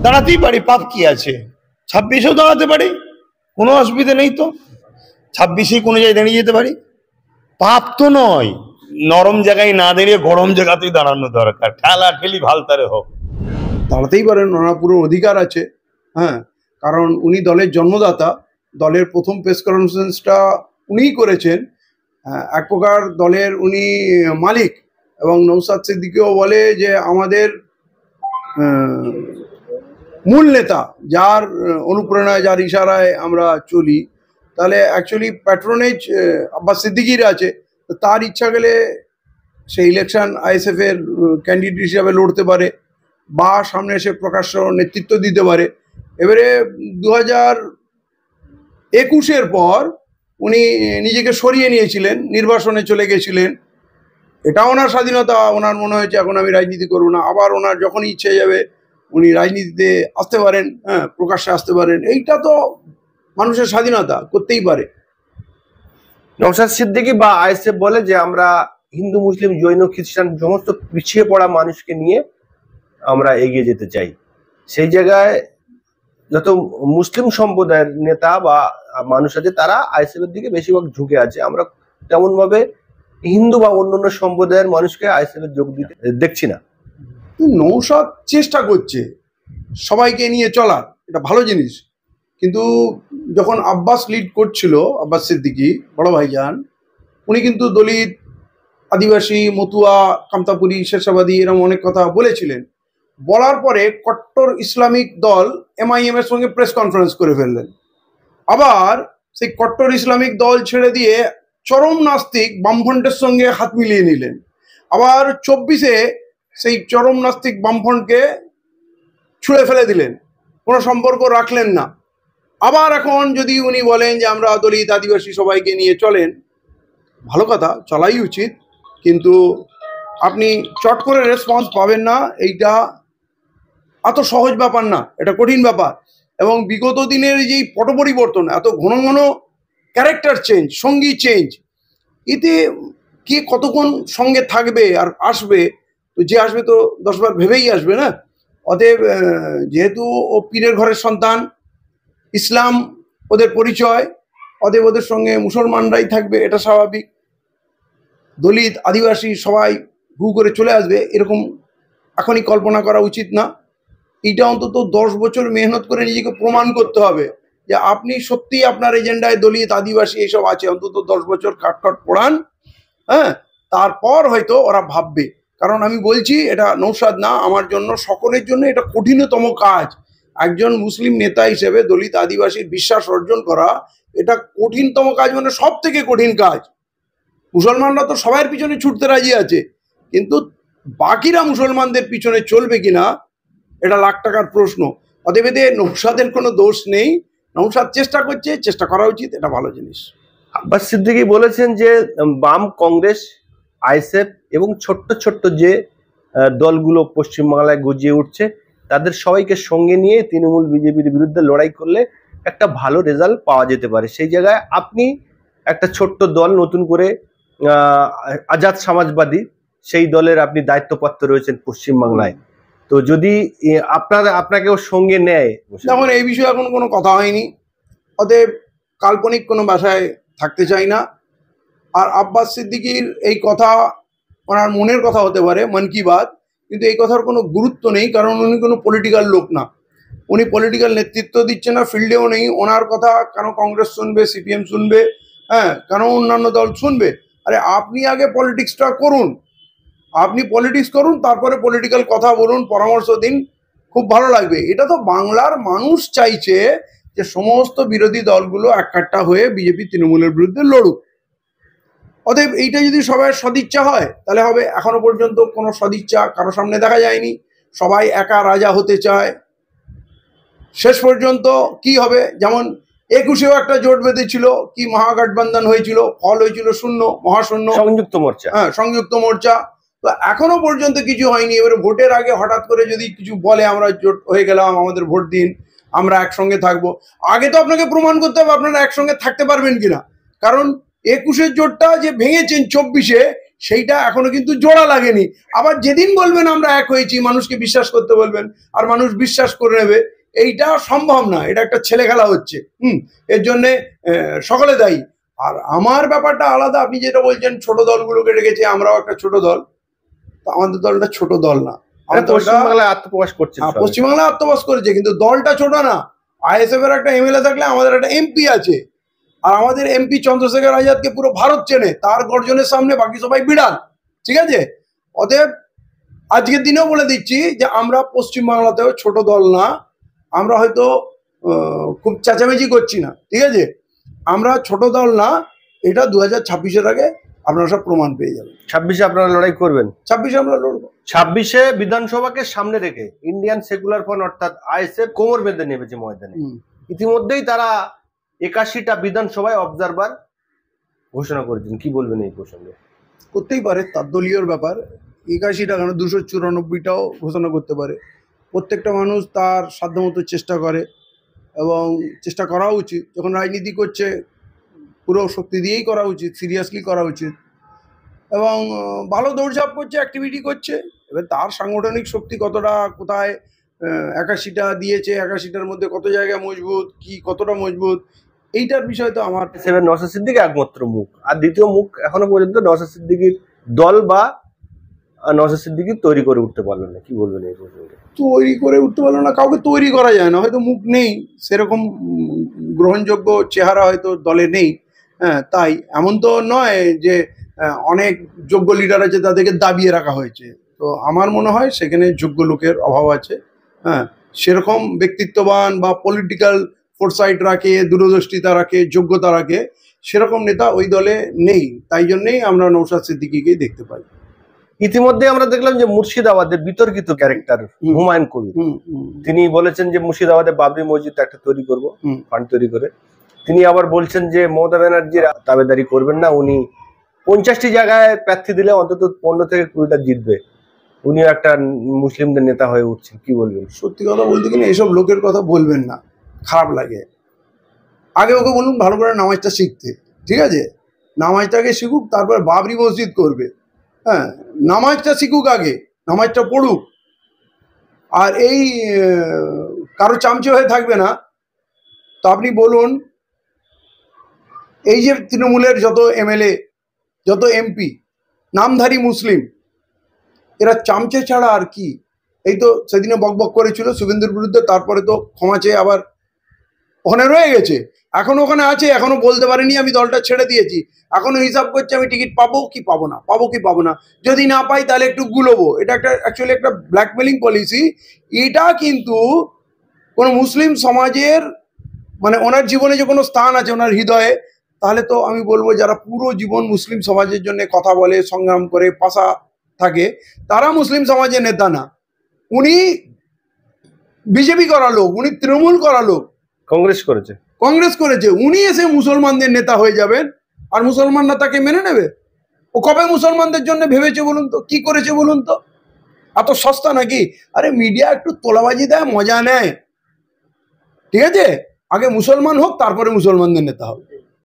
দাঁড়াতেই পারি, পাপ কি আছে? 26-এও দাঁড়াতে পারি, কোনো অসুবিধা নেই তো। 26-এই কোনো জায়গায় দাঁড়িয়ে যেতে পারি, পাপ তো নয়। নরম জায়গায় না দাঁড়িয়ে গরম জায়গাতেই দাঁড়ানো দরকার, ঠেলা ঠেলি ভালতারে হোক। দাঁড়াতেই পারেন, ওনার পুরো অধিকার আছে। হ্যাঁ, কারণ উনি দলের জন্মদাতা, দলের প্রথম প্রেস কনফারেন্সটা উনিই করেছেন। এক প্রকার দলের উনি মালিক। এবং নৌসাদ সিদ্দিকীও বলে যে আমাদের মূল নেতা, যার অনুপ্রেরণায়, যার ইশারায় আমরা চলি, তাহলে অ্যাকচুয়ালি প্যাট্রোনেজ আব্বাস সিদ্দিকীর আছে। তার ইচ্ছা গেলে সে ইলেকশন আইএসএফ এর ক্যান্ডিডেট হিসাবে লড়তে পারে বা সামনে এসে প্রকাশ্য নেতৃত্ব দিতে পারে। এবারে 2021-এর পর উনি নিজেকে সরিয়ে নিয়েছিলেন, নির্বাসনে চলে গেছিলেন। এটা ওনার স্বাধীনতা, ওনার মনে হয়েছে এখন আমি রাজনীতি করব না। আবার ওনার যখনই ইচ্ছে যাবে উনি রাজনীতিতে আসতে পারেন, হ্যাঁ, প্রকাশ্যে আসতে পারেন। এইটা তো মানুষের স্বাধীনতা, করতেই পারে। নওশাদ সিদ্দিকী বা আইএসএফ বলে যে আমরা হিন্দু, মুসলিম, জৈন, খ্রিস্টান সমস্ত পিছিয়ে পড়া মানুষকে নিয়ে আমরা এগিয়ে যেতে চাই। সেই জায়গায় যত মুসলিম সম্প্রদায়ের নেতা বা মানুষ আছে তারা আইএসএফ এর দিকে বেশিরভাগ ঝুঁকে আছে। আমরা তেমন ভাবে হিন্দু বা অন্যান্য সম্প্রদায়ের মানুষকে আইএসএফ এর যোগ দিতে দেখছি না। নৌশাদ চেষ্টা করছে সবাইকে নিয়ে চলার, এটা ভালো জিনিস। কিন্তু যখন আব্বাস লিড করছিল, আব্বাস সিদ্দিকী বড় ভাইজান, উনি কিন্তু দলিত, আদিবাসী, মতুয়া, কামতাপুরি, শেরশাবাদী এরকম অনেক কথা বলেছিলেন। বলার পরে কট্টর ইসলামিক দল এমআইএম এর সঙ্গে প্রেস কনফারেন্স করে ফেললেন। আবার সেই কট্টর ইসলামিক দল ছেড়ে দিয়ে চরম নাস্তিক বামফ্রন্টের সঙ্গে হাত মিলিয়ে নিলেন। আবার 24-এ সেই চরম নাস্তিক বামফ্রন্টকে ছুঁড়ে ফেলে দিলেন, কোনো সম্পর্ক রাখলেন না। আবার এখন যদি উনি বলেন যে আমরা দলিত, আদিবাসী সবাইকে নিয়ে চলেন, ভালো কথা, চলাই উচিত। কিন্তু আপনি চট করে রেসপন্স পাবেন না, এইটা এত সহজ ব্যাপার না, এটা কঠিন ব্যাপার। এবং বিগত দিনের যেই পট পরিবর্তন, এত ঘন ঘন ক্যারেক্টার চেঞ্জ, সঙ্গী চেঞ্জ, এতে কে কতক্ষণ সঙ্গে থাকবে আর আসবে, তো যে আসবে তো 10 বার ভেবেই আসবে না। অতএব যেহেতু ও পীরের ঘরের সন্তান, ইসলাম ওদের পরিচয়, অতএব ওদের সঙ্গে মুসলমানরাই থাকবে, এটা স্বাভাবিক। দলিত, আদিবাসী সবাই হু করে চলে আসবে এরকম এখনই কল্পনা করা উচিত না। এইটা অন্তত 10 বছর মেহনত করে নিজেকে প্রমাণ করতে হবে যে আপনি সত্যিই আপনার এজেন্ডায় দলিত, আদিবাসী এইসব আছে। অন্তত 10 বছর কাঠখট পড়ান, হ্যাঁ, তারপর হয়তো ওরা ভাববে। কারণ আমি বলছি, এটা নৌশাদ না, আমার জন্য, সকলের জন্য এটা কঠিনতম কাজ। একজন মুসলিম নেতা হিসেবে দলিত, আদিবাসীর বিশ্বাস অর্জন করা, এটা কঠিনতম কাজ, মানে সব থেকে কঠিন কাজ। মুসলমানরা তো সবার পিছনে ছুটতে রাজি আছে, কিন্তু বাকিরা মুসলমানদের পিছনে চলবে কিনা, এটা লাখ টাকার প্রশ্ন। অতএব এতে নৌশাদের কোনো দোষ নেই। নৌশাদ চেষ্টা করছে, চেষ্টা করা উচিত, এটা ভালো জিনিস। আব্বাস সিদ্দিকী বলেছেন যে বাম, কংগ্রেস, আইএসএফ এবং ছোট্ট ছোট্ট যে দলগুলো পশ্চিমবাংলায় গজিয়ে উঠছে, তাদের সবাইকে সঙ্গে নিয়ে তৃণমূল, বিজেপির বিরুদ্ধে লড়াই করলে একটা ভালো রেজাল্ট পাওয়া যেতে পারে। সেই জায়গায় আপনি একটা ছোট্ট দল নতুন করে আজাদ সমাজবাদী, সেই দলের আপনি দায়িত্বপ্রাপ্ত রয়েছেন পশ্চিমবাংলায়। তো যদি আপনাকেও সঙ্গে নেয়, যেমন এই বিষয়ে এখন কোনো কথা হয়নি, অতএব কাল্পনিক কোনো ভাষায় থাকতে চাই না। আর আব্বাস সিদ্দিকীর এই কথা ওনার মনের কথা হতে পারে, মন কি বাত, কিন্তু এই কথার কোনো গুরুত্ব নেই, কারণ উনি কোনো পলিটিক্যাল লোক না। উনি পলিটিক্যাল নেতৃত্ব দিচ্ছে না, ফিল্ডেও নেই। ওনার কথা কেন কংগ্রেস শুনবে, সিপিএম শুনবে, হ্যাঁ, কেন অন্যান্য দল শুনবে? আরে আপনি আগে পলিটিক্সটা করুন, আপনি পলিটিক্স করুন, তারপরে পলিটিক্যাল কথা বলুন, পরামর্শ দিন, খুব ভালো লাগবে। এটা তো বাংলার মানুষ চাইছে যে সমস্ত বিরোধী দলগুলো এককাট্টা হয়ে বিজেপি, তৃণমূলের বিরুদ্ধে লড়ুক। অতএব এইটা যদি সবাই সদিচ্ছা হয় তাহলে হবে। এখনো পর্যন্ত কোনো সদিচ্ছা কারো সামনে দেখা যায়নি, সবাই একা রাজা হতে চায়। শেষ পর্যন্ত কি হবে, যেমন 21-এও একটা জোট বেঁধেছিল, কি মহাগঠবন্ধন হয়েছিল, ফল হয়েছিল শূন্য, মহাশূন্য, সংযুক্ত মোর্চা। হ্যাঁ, সংযুক্ত মোর্চা। তো এখনো পর্যন্ত কিছু হয়নি। এবারে ভোটের আগে হঠাৎ করে যদি কিছু বলে, আমরা জোট হয়ে গেলাম, আমাদের ভোট দিন, আমরা একসঙ্গে থাকবো, আগে তো আপনাকে প্রমাণ করতে হবে আপনারা একসঙ্গে থাকতে পারবেন কিনা। কারণ 21-এর জোটটা যে ভেঙেছেন 24-এ, সেইটা এখনো কিন্তু জোড়া লাগেনি। আবার যেদিন বলবেন আমরা এক হয়েছি, মানুষকে বিশ্বাস করতে বলবেন আর মানুষ বিশ্বাস করে নেবে, এইটা সম্ভব না। এটা একটা ছেলে খেলা হচ্ছে। এর জন্যে সকলে দায়ী। আর আমার ব্যাপারটা আলাদা। আপনি যেটা বলছেন ছোট দলগুলোকে রেখেছে, আমরাও একটা ছোট দল। তো আমাদের দলটা ছোট দল না। পশ্চিমবাংলায় আত্মপ্রকাশ করছে, পশ্চিমবাংলায় আত্মপ্রকাশ করেছে, কিন্তু দলটা ছোট না। আইএসএফ এর একটা এমএলএ থাকলে আমাদের একটা এমপি আছে, আর আমাদের এমপি চন্দ্রশেখর আজাদকে পুরো ভারত চেনে। তার গর্জনের সামনে বাকি সবাই বিড়াল। ঠিক আছে? অতএব আজকের দিনেও বলে দিচ্ছি যে আমরা পশ্চিমবাংলাতেও ছোট দল না। আমরা হয়তো খুব চেঁচামেচি করছি না, ঠিক আছে? আমরা ছোট দল না। এটা 2026-এর আগে আপনারা সব প্রমাণ পেয়ে যাবেন। 26-এ আপনারা লড়াই করবেন? 26-এ আমরা লড়বো। 26-এ বিধানসভাকে সামনে রেখে ইন্ডিয়ান সেকুলার ফ্রন্ট অর্থাৎ আইএসএফ কোমর বেঁধে নেমেছে ময়দানে। ইতিমধ্যেই তারা 81টা বিধানসভায় অবজারভার ঘোষণা করেছেন। কি বলবেন এই প্রসঙ্গে? করতেই পারে, তার দলীয় ব্যাপার। 81টা কেন, 294টাও ঘোষণা করতে পারে। প্রত্যেকটা মানুষ তার সাধ্যমতো চেষ্টা করে, এবং চেষ্টা করা উচিত। যখন রাজনীতি করছে পুরো শক্তি দিয়েই করা উচিত, সিরিয়াসলি করা উচিত। এবং ভালো দৌড়ঝাঁপ করছে, অ্যাক্টিভিটি করছে। এবার তার সাংগঠনিক শক্তি কতটা, কোথায় 81টা দিয়েছে, 81টার মধ্যে কত জায়গায় মজবুত, কি কতটা মজবুত, এইটার বিষয় তো আমার নওশাদ সিদ্দিকী একমাত্র মুখ, আর দ্বিতীয় মুখ এখনো পর্যন্ত নওশাদ সিদ্দিকীর দল বা নওশাদ সিদ্দিকী তৈরি করে উঠতে পারলো না। কি বলবেন এই প্রসঙ্গে? তৈরি করে উঠতে পারলো না, কাউকে তৈরি করা যায় না। হয়তো মুখ নেই, সেরকম গ্রহণযোগ্য চেহারা হয়তো দলে নেই। হ্যাঁ, তাই এমন তো নয় যে অনেক যোগ্য লিডার আছে তাদেরকে দাবিয়ে রাখা হয়েছে। তো আমার মনে হয় সেখানে যোগ্য লোকের অভাব আছে। হ্যাঁ, সেরকম ব্যক্তিত্ববান বা পলিটিক্যাল ফোরসাইট রাখে, দূরদর্শিতা রাখে, যোগ্যতা রাখে, সেরকম নেতা ওই দলে নেই। তাই জন্যেই আমরা নওশাদ সিদ্দিকীকেই দেখতে পাই। ইতিমধ্যে আমরা দেখলাম যে মুর্শিদাবাদের বিতর্কিত ক্যারেক্টার হুমায়ুন কবির, তিনি বলেছেন যে মুর্শিদাবাদে বাবরি মসজিদ একটা তৈরি করব, ফান্ড তৈরি করে। তিনি আবার বলছেন যে মমতা ব্যানার্জির দাবেদারি করবেন না, উনি 50টি জায়গায় প্রার্থী দিলে অন্তত 15 থেকে 20টা জিতবে, উনিও একটা মুসলিমদের নেতা হয়ে উঠছেন। কি বলবেন? সত্যি কথা বলতে কিনা এইসব লোকের কথা বলবেন না, খারাপ লাগে। আগে ওকে বলুন ভালো করে নামাজটা শিখতে, ঠিক আছে? নামাজটাকে শিখুক, তারপরে বাবরি মসজিদ করবে। হ্যাঁ, নামাজটা শিখুক আগে, নামাজটা পড়ুক। আর এই কারো চামচে হয়ে থাকবে না। তো আপনি বলুন, এই যে তৃণমূলের যত এমএলএ, যত এমপি নামধারী মুসলিম, এরা চামচে ছাড়া আর কি? এই তো সেদিনে বকবক করেছিল শুভেন্দুর বিরুদ্ধে, তারপরে তো ক্ষমা চেয়ে আবার ওখানে রয়ে গেছে। এখনো ওখানে আছে, এখনো বলতে পারেনি আমি দলটা ছেড়ে দিয়েছি। এখনো হিসাব করছে আমি টিকিট পাবো কি পাবো না, পাবো কি পাবো না। যদি না পাই তাহলে একটু গুলোবো। এটা একটা অ্যাকচুয়ালি একটা ব্ল্যাকমেলিং পলিসি। এটা কিন্তু কোনো মুসলিম সমাজের, মানে ওনার জীবনে যে কোনো স্থান আছে ওনার হৃদয়ে, তাহলে তো আমি বলবো যারা পুরো জীবন মুসলিম সমাজের জন্য কথা বলে, সংগ্রাম করে, পাশা থাকে, তারা মুসলিম সমাজের নেতা না। উনি বিজেপি করা লোক, উনি তৃণমূল করা লোক, কংগ্রেস করেছে। উনি এসে মুসলমানদের নেতা হয়ে যাবেন, আর মুসলমানরা তাকে মেনে নেবে? ও কবে মুসলমানদের জন্য ভেবেছে বলুন তো? কি করেছে বলুন তো? এত সস্তা নাকি? আরে মিডিয়া একটু তোলাবাজি দেয়, মজা নেয়, ঠিক আছে? আগে মুসলমান হোক, তারপরে মুসলমানদের নেতা হবে।